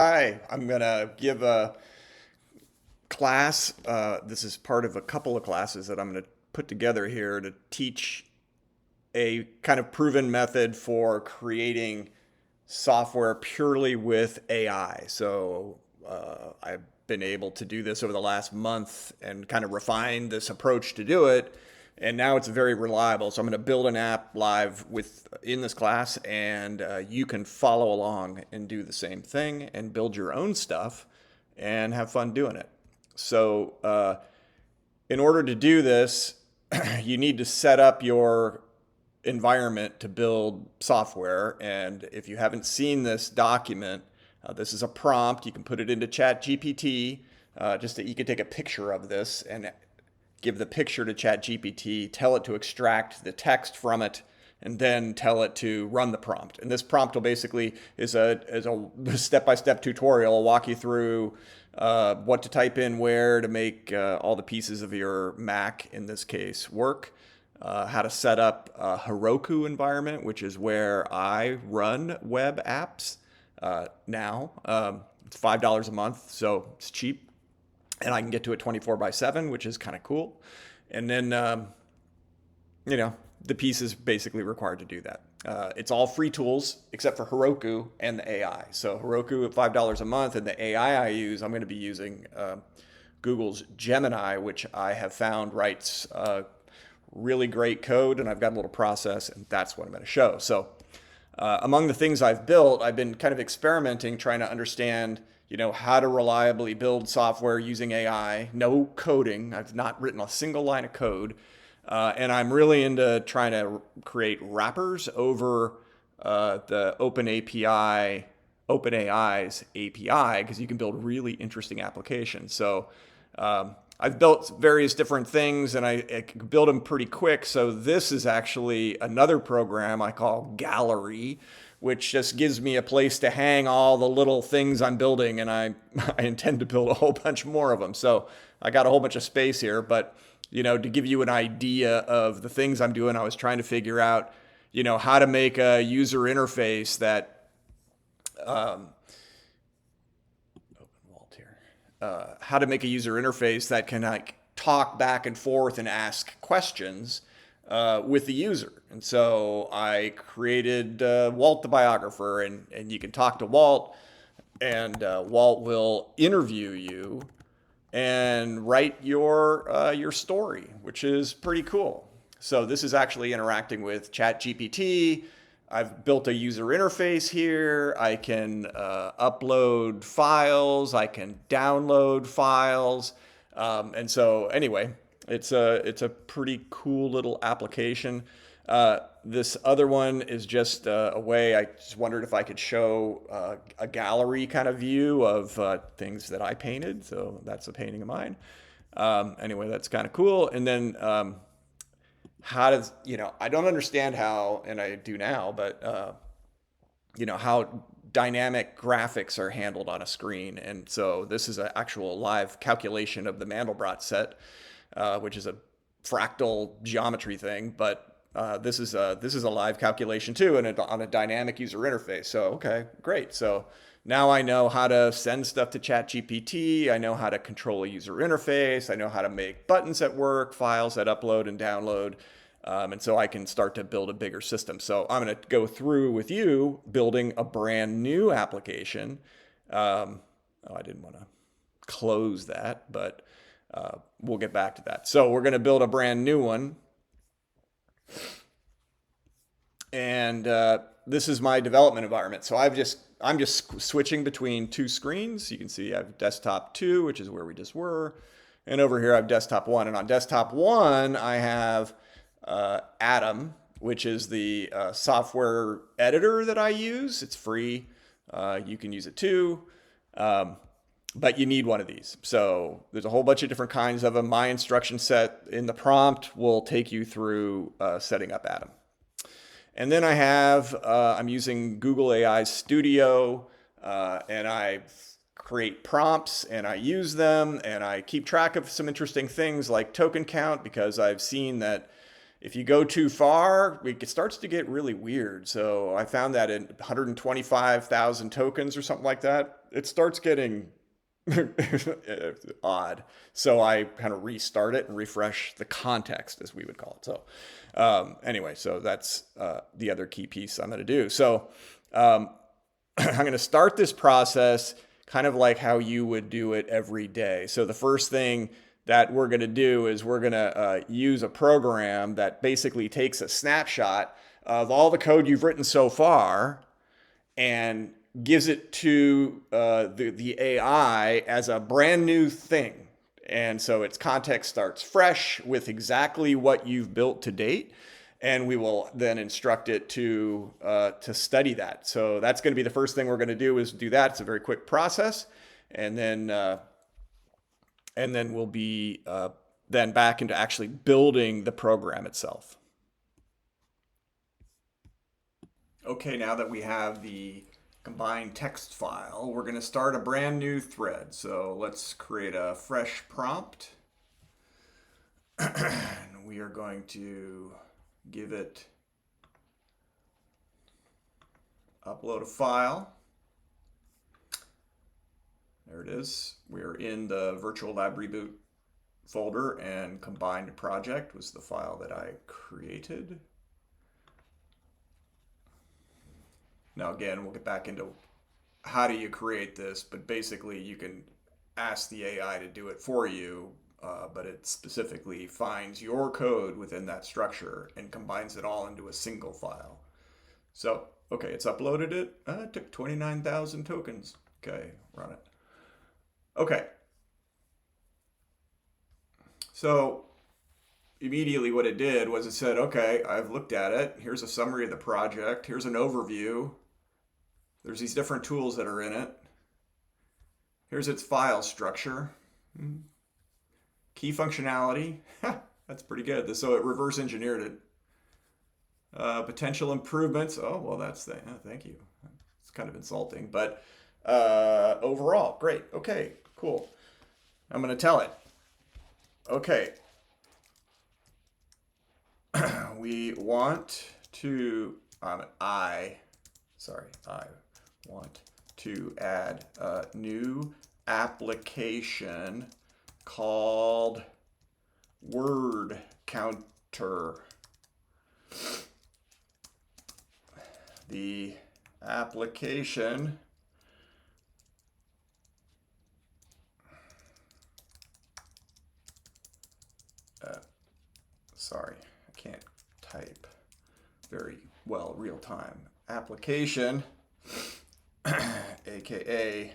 Hi, I'm going to give a class. This is part of a couple of classes that I'm going to put together here to teach a kind of proven method for creating software purely with AI. I've been able to do this over the last month and kind of refine this approach to do it. And now it's very reliable. So I'm going to build an app live with in this class, and you can follow along and do the same thing and build your own stuff and have fun doing it. So in order to do this, you need to set up your environment to build software. And if you haven't seen this document, this is a prompt. You can put it into ChatGPT. Just that you can take a picture of this and give the picture to ChatGPT, tell it to extract the text from it, and then tell it to run the prompt. And this prompt will basically is a step-by-step tutorial. I'll walk you through what to type in where to make all the pieces of your Mac, in this case, work. How to set up a Heroku environment, which is where I run web apps now. It's $5 a month, so it's cheap. And I can get to it 24/7, which is kind of cool. And then, the piece is basically required to do that. It's all free tools except for Heroku and the AI. So Heroku at $5 a month, and the AI I use, I'm going to be using Google's Gemini, which I have found writes really great code, and I've got a little process, and that's what I'm going to show. So among the things I've built, I've been kind of experimenting, trying to understand how to reliably build software using AI. No coding. I've not written a single line of code. And I'm really into trying to create wrappers over the OpenAI's API, because you can build really interesting applications. So I've built various different things, and I can build them pretty quick. So this is actually another program I call Gallery, which just gives me a place to hang all the little things I'm building, and I intend to build a whole bunch more of them. So I got a whole bunch of space here, but to give you an idea of the things I'm doing, I was trying to figure out, how to make a user interface that how to make a user interface that can talk back and forth and ask questions with the user. And so I created Walt the biographer, and you can talk to Walt, and Walt will interview you and write your story, which is pretty cool. So this is actually interacting with ChatGPT. I've built a user interface here. I can upload files. I can download files. And so anyway, it's a pretty cool little application. This other one is just a way. I just wondered if I could show a gallery kind of view of things that I painted. So that's a painting of mine. Anyway, that's kind of cool. And then how does, I don't understand how, and I do now, but how dynamic graphics are handled on a screen. And so this is an actual live calculation of the Mandelbrot set, which is a fractal geometry thing, but this is a live calculation too, and on a dynamic user interface. So okay, great. So now I know how to send stuff to ChatGPT. I know how to control a user interface. I know how to make buttons that work, files that upload and download. And so I can start to build a bigger system. So I'm going to go through with you building a brand new application. I didn't want to close that, but we'll get back to that. So we're going to build a brand new one. And this is my development environment. So I'm just switching between two screens. You can see I have desktop 2, which is where we just were. And over here I have desktop 1. And on desktop 1, I have Atom, which is the software editor that I use. It's free. You can use it too. But you need one of these. So there's a whole bunch of different kinds of them. My instruction set in the prompt will take you through setting up Atom. And then I'm using Google AI Studio, and I create prompts and I use them, and I keep track of some interesting things like token count, because I've seen that if you go too far, it starts to get really weird. So I found that in 125,000 tokens or something like that, it starts getting odd. So I kind of restart it and refresh the context, as we would call it. So anyway, so that's the other key piece I'm going to do. So um, I'm going to start this process kind of like how you would do it every day. So the first thing that we're going to do is we're going to use a program that basically takes a snapshot of all the code you've written so far and gives it to the AI as a brand new thing. And so its context starts fresh with exactly what you've built to date. And we will then instruct it to study that. So that's going to be the first thing we're going to do is do that. It's a very quick process. And then we'll be then back into actually building the program itself. Okay, now that we have the combined text file, we're going to start a brand new thread. So let's create a fresh prompt. And we are going to give it upload a file. There it is. We're in the Virtual Lab Reboot folder, and combined project was the file that I created. Now again, we'll get back into how do you create this, but basically you can ask the AI to do it for you, but it specifically finds your code within that structure and combines it all into a single file. So, okay, it's uploaded it. It took 29,000 tokens. Okay, run it. Okay. So immediately what it did was it said, okay, I've looked at it. Here's a summary of the project. Here's an overview. There's these different tools that are in it. Here's its file structure. Key functionality. That's pretty good. So it reverse engineered it. Potential improvements. Oh, well, thank you. It's kind of insulting, but overall, great. Okay, cool. I'm going to tell it. Okay. We want to, I want to add a new application called Word Counter. The application sorry, I can't type very well real time. Application, aka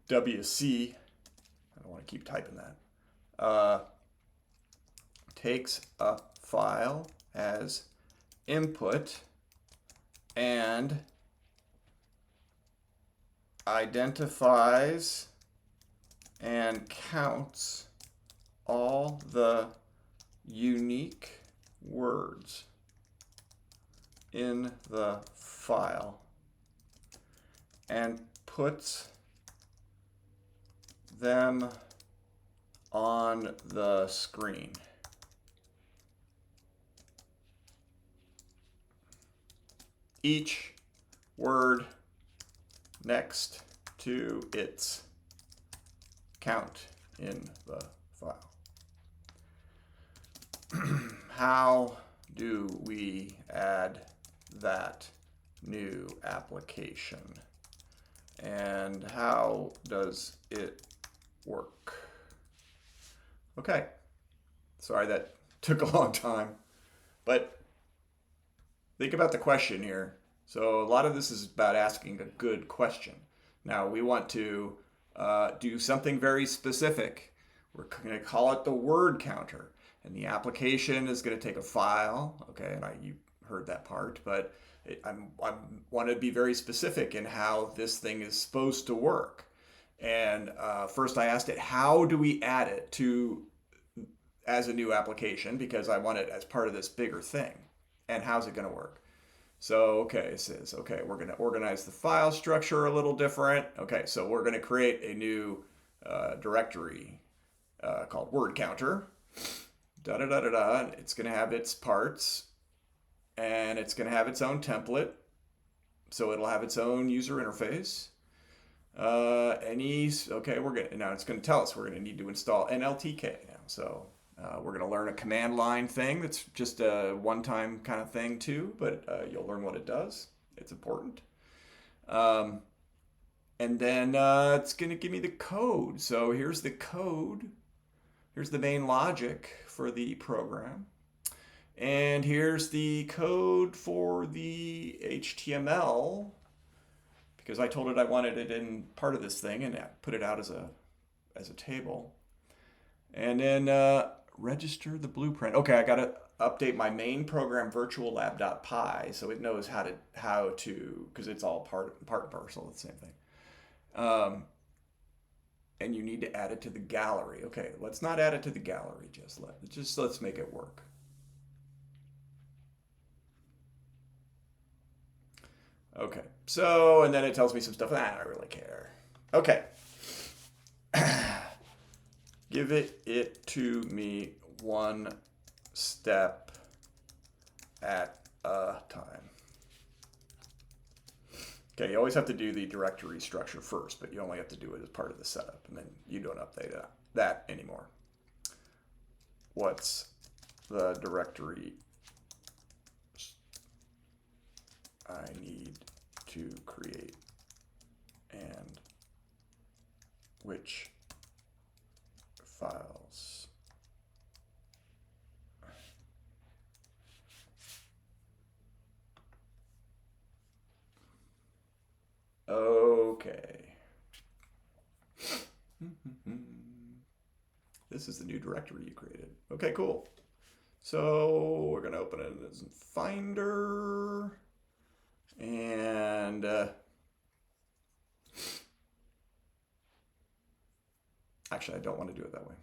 WC, I don't want to keep typing that, takes a file as input and identifies and counts all the unique words in the file and puts them on the screen. Each word next to its count in the file. How do we add that new application? And how does it work? Okay. Sorry that took a long time, but think about the question here. So a lot of this is about asking a good question. Now we want to do something very specific. We're going to call it the word counter. And the application is going to take a file, okay, and you heard that part, but I want to be very specific in how this thing is supposed to work. And first I asked it, how do we add it as a new application? Because I want it as part of this bigger thing. And how's it going to work? So, okay, it says, okay, we're going to organize the file structure a little different. Okay, so we're going to create a new directory called word counter. It's going to have its parts, and it's going to have its own template, so it'll have its own user interface. Okay, now it's gonna tell us we're gonna need to install NLTK now. So we're gonna learn a command line thing that's just a one-time kind of thing too, but you'll learn what it does. It's important. Um, and then it's gonna give me the code. So here's the code. Here's the main logic for the program. And here's the code for the HTML, because I told it I wanted it in part of this thing and I put it out as a table. And then register the blueprint. Okay, I gotta update my main program virtuallab.py so it knows how to because it's all part and parcel of the same thing. And you need to add it to the gallery. Okay, let's not add it to the gallery. Let's make it work. Okay, so, and then it tells me some stuff. I don't really care. Okay. Give it to me one step at a time. Okay, you always have to do the directory structure first, but you only have to do it as part of the setup, and then you don't update that anymore. What's the directory I need to create, and which files? Okay. This is the new directory you created. Okay, cool. So we're going to open it as Finder. And actually, I don't want to do it that way.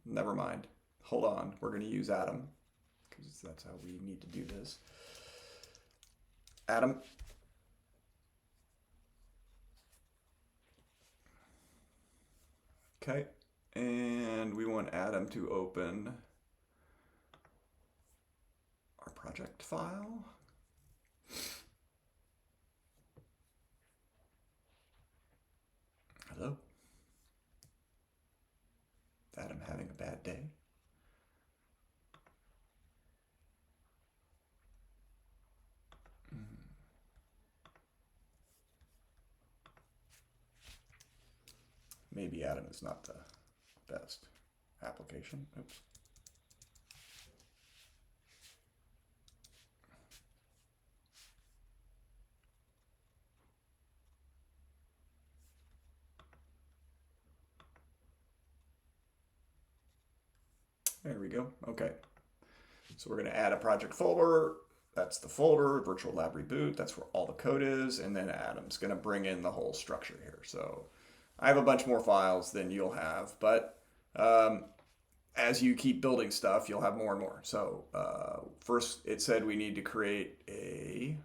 Never mind. Hold on. We're going to use Atom because that's how we need to do this. Atom. Okay. And we want Atom to open our project file. Hello. Atom having a bad day. Maybe Atom is not the best application. Oops. There we go. Okay. So we're going to add a project folder. That's the folder, Virtual Lab Reboot. That's where all the code is. And then Atom's going to bring in the whole structure here. So I have a bunch more files than you'll have, but as you keep building stuff, you'll have more and more. So first it said we need to create a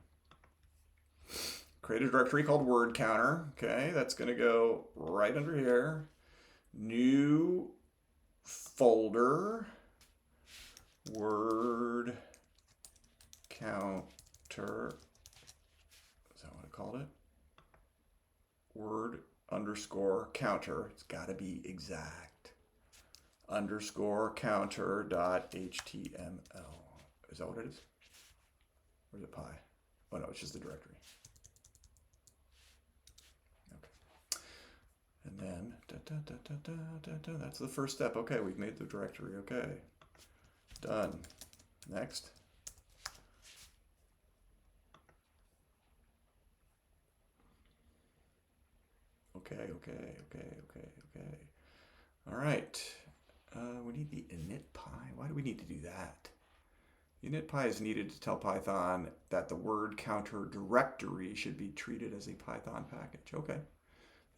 directory called word counter. Okay, that's going to go right under here. New folder, word counter. Is that what I called it? Word underscore counter. It's got to be exact. Underscore counter dot html. Is that what it is? Or is it pi? Oh no, it's just the directory. Okay. And then that's the first step. Okay, we've made the directory. Okay. Done. Next. Okay. All right. We need the initpy. Why do we need to do that? The initpy is needed to tell Python that the word counter directory should be treated as a Python package. Okay.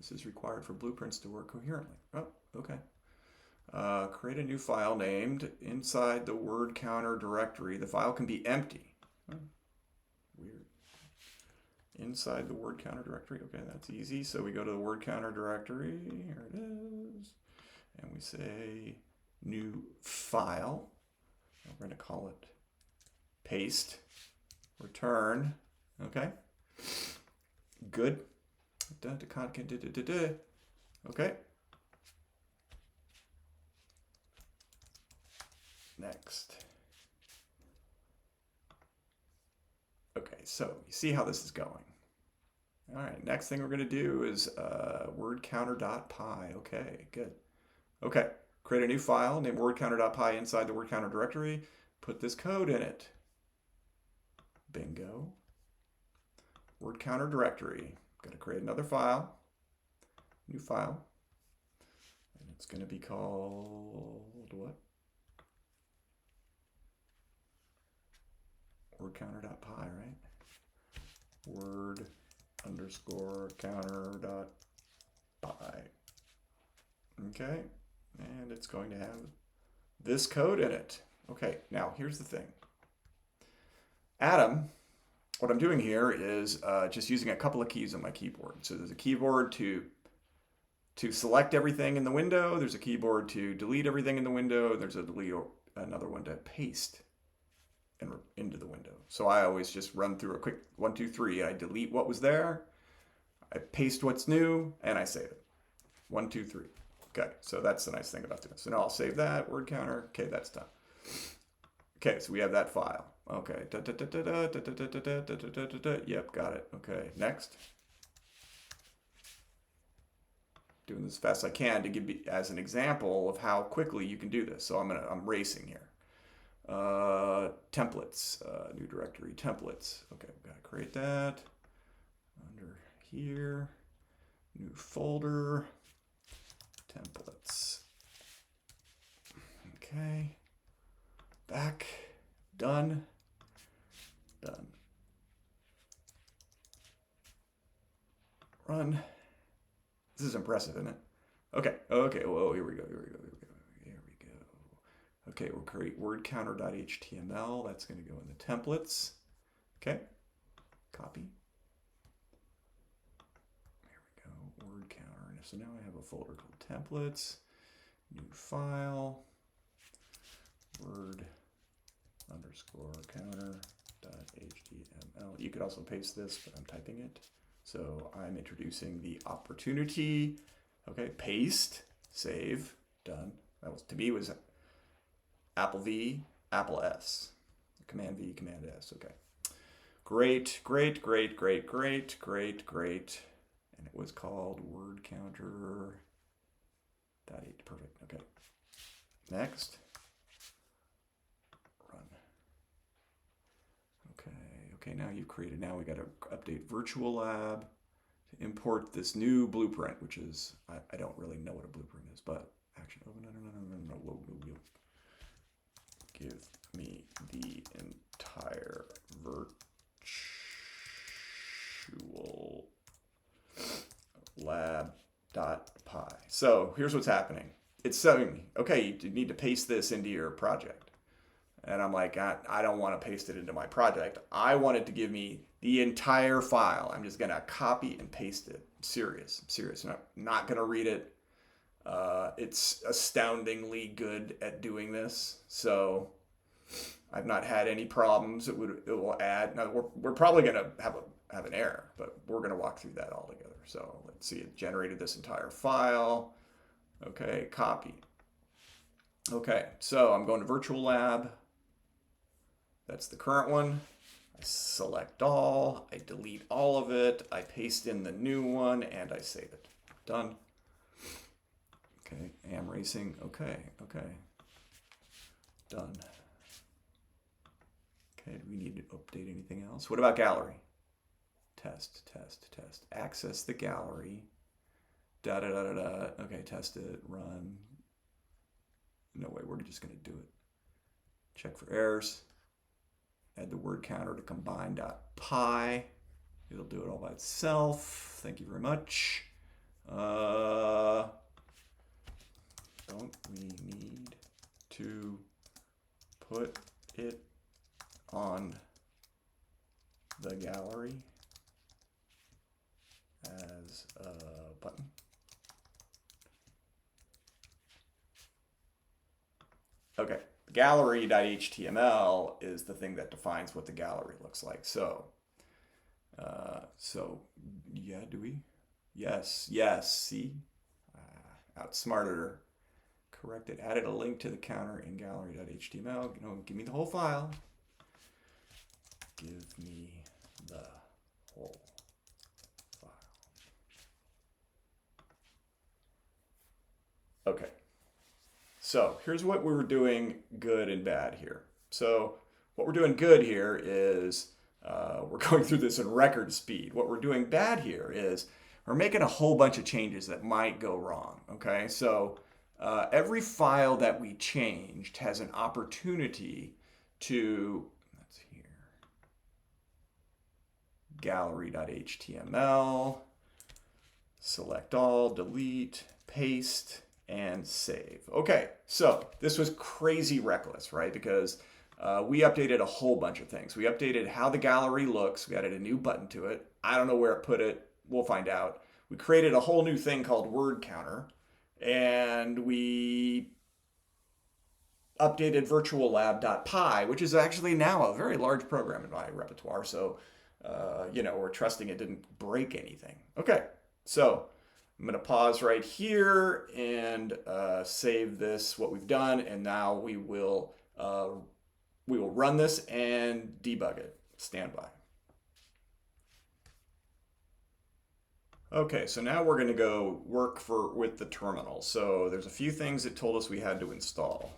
This is required for blueprints to work coherently. Oh, okay. Create a new file named inside the word counter directory. The file can be empty. Oh, weird. Inside the word counter directory. Okay, that's easy. So we go to the word counter directory. Here it is. And we say new file. We're going to call it paste return. Okay. Good. Okay. Next. Okay, so you see how this is going. All right, next thing we're going to do is wordcounter.py. Okay, good. Okay, create a new file named wordcounter.py inside the wordcounter directory. Put this code in it. Bingo. Wordcounter directory. Got to create another file. New file. And it's going to be called what? Wordcounter.py, right? Word underscore counter dot py. Okay, and it's going to have this code in it. Okay, now here's the thing. Atom, what I'm doing here is just using a couple of keys on my keyboard. So there's a keyboard to select everything in the window. There's a keyboard to delete everything in the window. There's another one to paste into the window. So I always just run through a quick 1, 2, 3. I delete what was there, I paste what's new, and I save it. 1, 2, 3. Okay, so that's the nice thing about this. So now I'll save that, word counter. Okay, that's done. Okay, so we have that file. Okay, yep, got it. Okay, next. Doing this as fast as I can to give you as an example of how quickly you can do this. So I'm racing here. Templates, new directory, templates. Okay, we've got to create that. Under here, new folder, templates. Okay, back, done, done. Run. This is impressive, isn't it? Okay, whoa, here we go. Okay, we'll create wordcounter.html. That's going to go in the templates. Okay, copy. There we go, word counter. So now I have a folder called templates, new file, word underscore counter.html. You could also paste this, but I'm typing it. So I'm introducing the opportunity. Okay, paste, save, done. That was, to me, was Apple V, Apple S. Command V, Command S. Okay. Great. And it was called word counter. Perfect. Okay. Next. Run. Okay, now you've created. Now we got to update Virtual Lab to import this new blueprint, which is, I don't really know what a blueprint is, but action. Oh, no. Give me the entire virtual lab.py. So here's what's happening. It's telling me, okay, you need to paste this into your project. And I'm like, I don't want to paste it into my project. I want it to give me the entire file. I'm just going to copy and paste it. I'm serious. I'm not going to read it. It's astoundingly good at doing this. So I've not had any problems. It will add. Now we're probably going to have an error, but we're going to walk through that all together. So let's see. It generated this entire file. Okay, copy. Okay, so I'm going to Virtual Lab. That's the current one. I select all. I delete all of it. I paste in the new one, and I save it. Done. Okay, am racing. Okay. Done. Okay, do we need to update anything else? What about gallery? Test. Access the gallery. Okay, test it, run. No way, we're just gonna do it. Check for errors. Add the word counter to combine.py. It'll do it all by itself. Thank you very much. Don't we need to put it on the gallery as a button? Okay, gallery.html is the thing that defines what the gallery looks like. So yeah, do we? Yes, yes. See, outsmarted her. Corrected. Added a link to the counter in gallery.html. Give me the whole file. Give me the whole file. Okay. So here's what we were doing good and bad here. So what we're doing good here is we're going through this in record speed. What we're doing bad here is we're making a whole bunch of changes that might go wrong. Okay, so every file that we changed has an opportunity to, that's here, gallery.html, select all, delete, paste, and save. Okay, so this was crazy reckless, right? Because we updated a whole bunch of things. We updated how the gallery looks. We added a new button to it. I don't know where it put it. We'll find out. We created a whole new thing called word counter, and we updated virtuallab.py, which is actually now a very large program in my repertoire. So, we're trusting it didn't break anything. Okay, so I'm going to pause right here and save this, what we've done, and now we will run this and debug it. Stand by. Okay, so now we're going to go work with the terminal. So there's a few things it told us we had to install.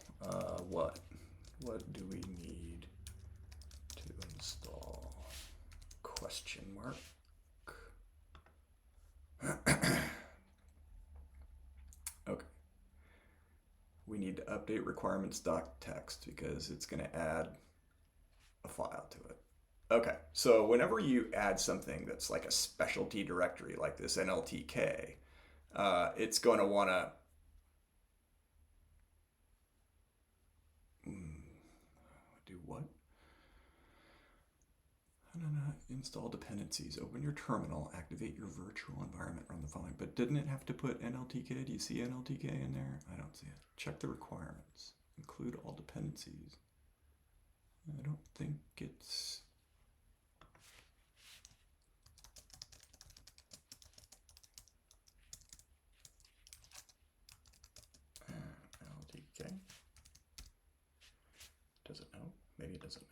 What do we need to install? Question mark. Okay. We need to update requirements.txt because it's going to add a file to it. Okay, so whenever you add something that's like a specialty directory like this NLTK, it's going to want to do what? Install dependencies. Open your terminal, activate your virtual environment, run the following. But didn't it have to put NLTK? Do you see NLTK in there? I don't see it. Check the requirements. Include all dependencies. I don't think it's... NLTK. Does it know? Maybe it doesn't know.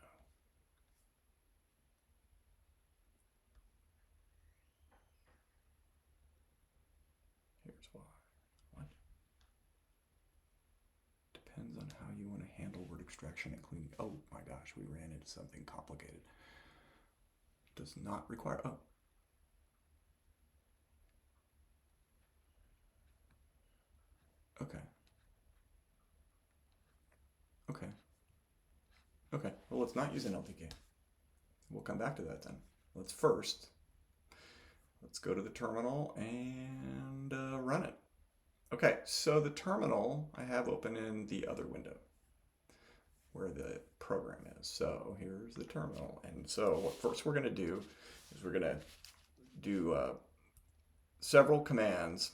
Here's why. What? Depends on how you want to handle word extraction and cleaning. Oh my gosh, we ran into something complicated. Does not require, oh. Okay. Okay. Okay, well, let's not use an LTK. We'll come back to that then. Let's go to the terminal and run it. Okay, so the terminal I have open in the other window where the program is. So here's the terminal. And so what first we're going to do is we're going to do several commands.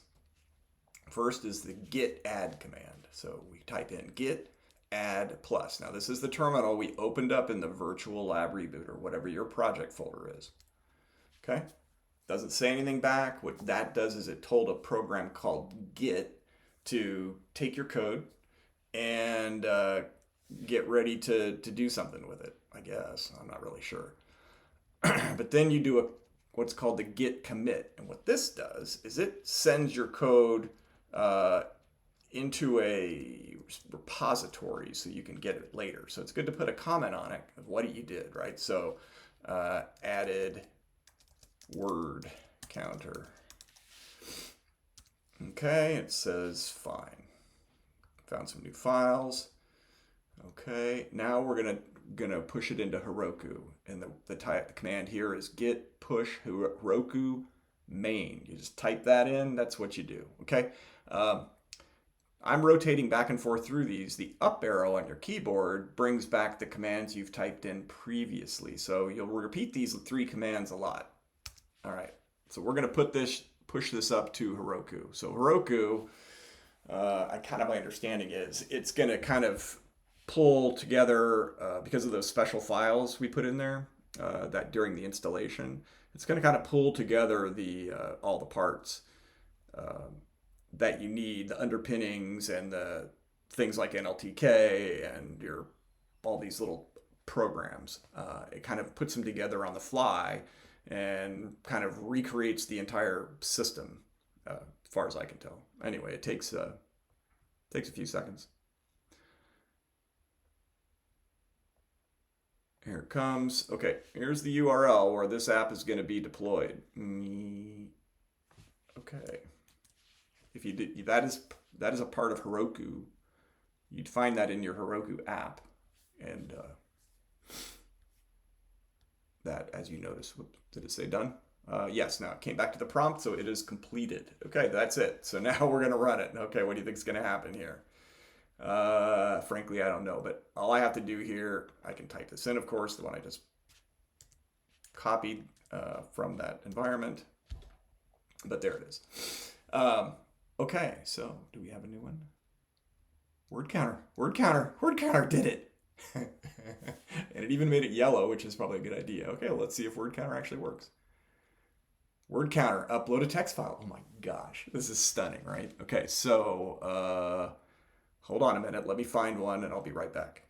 First is the git add command. So we type in git add plus. Now this is the terminal we opened up in the virtual lab reboot or whatever your project folder is. Okay, doesn't say anything back. What that does is it told a program called git to take your code and get ready to do something with it, I guess. I'm not really sure. But then you do what's called the git commit. And what this does is it sends your code into a repository so you can get it later. So it's good to put a comment on it of what you did, right? So added word counter. Okay, it says fine. Found some new files. Okay, now we're gonna push it into Heroku, and the command here is git push Heroku main. You just type that in. That's what you do. Okay. I'm rotating back and forth through these. The up arrow on your keyboard brings back the commands you've typed in previously. So you'll repeat these 3 commands a lot. All right. So we're going to push this up to Heroku. So Heroku, my understanding is it's going to kind of pull together because of those special files we put in there. that during the installation, it's going to kind of pull together the all the parts uh, that you need, the underpinnings and the things like NLTK and your all these little programs. It kind of puts them together on the fly and kind of recreates the entire system, as far as I can tell. Anyway, it takes a few seconds. Here it comes. Okay, here's the URL where this app is going to be deployed. Okay, if you did that is a part of Heroku. You'd find that in your Heroku app, and that, as you notice, did it say done? Yes, now it came back to the prompt, so it is completed. Okay, that's it. So now we're going to run it. Okay, what do you think is going to happen here? Frankly, I don't know, but all I have to do here, I can type this in, of course, the one I just copied from that environment, but there it is. Okay, so do we have a new one? Word counter, word counter, word counter did it. And it even made it yellow, which is probably a good idea. Okay, well, let's see if word counter actually works. Word counter, upload a text file. Oh my gosh, this is stunning, right? Okay, so hold on a minute. Let me find one and I'll be right back.